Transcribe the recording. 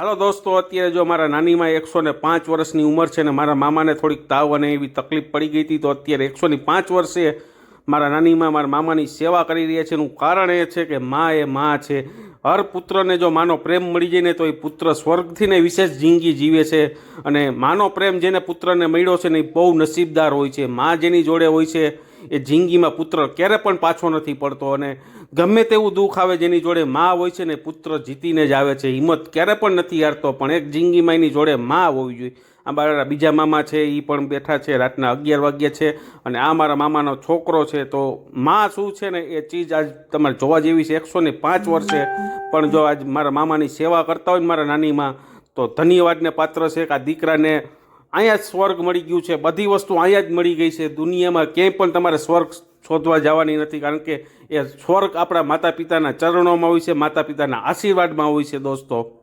હાલો દોસ્તો, અત્યારે જો મારા નાનીમાં 105 વર્ષની ઉંમર છે ને મારા મામાને થોડીક તાવ અને એવી તકલીફ પડી ગઈ હતી, તો અત્યારે 105 વર્ષે મારા નાનીમાં મારા મામાની સેવા કરી રહ્યા છે. એનું કારણ એ છે કે મા એ મા છે. હર પુત્રને જો માનો પ્રેમ મળી જાય ને તો એ પુત્ર સ્વર્ગથી ને વિશેષ જિંદગી જીવે છે. અને માનો પ્રેમ જેને પુત્રને મળ્યો છે ને એ બહુ નસીબદાર હોય છે. મા જેની જોડે હોય છે એ જિંદગીમાં પુત્ર ક્યારે પણ પાછો નથી પડતો. અને ગમે તેવું દુઃખ આવે જેની જોડે મા હોય છે ને પુત્ર જીતીને જ આવે છે. હિંમત ક્યારે પણ નથી હારતો. પણ એક જિંદગીમાં એની જોડે મા હોવી જોઈએ. આ મારા બીજા મામા છે એ પણ બેઠા છે, રાતના 11 વાગ્યા છે. અને આ મારા મામાનો છોકરો છે. તો મા શું છે ને એ ચીજ આજ તમારે જોવા જેવી છે. 105 વર્ષે પણ જો આજ મારા મામાની સેવા કરતા હોય ને મારા નાનીમાં, તો ધન્યવાદને પાત્ર છે કે આ દીકરાને અહીંયા જ સ્વર્ગ મળી ગયું છે. બધી વસ્તુ અહીંયા જ મળી ગઈ છે. દુનિયામાં ક્યાંય પણ તમારે સ્વર્ગ શોધવા જવાની નથી, કારણ કે એ સ્વર્ગ આપણા માતા પિતાના ચરણોમાં હોય છે, માતા પિતાના આશીર્વાદમાં હોય છે દોસ્તો.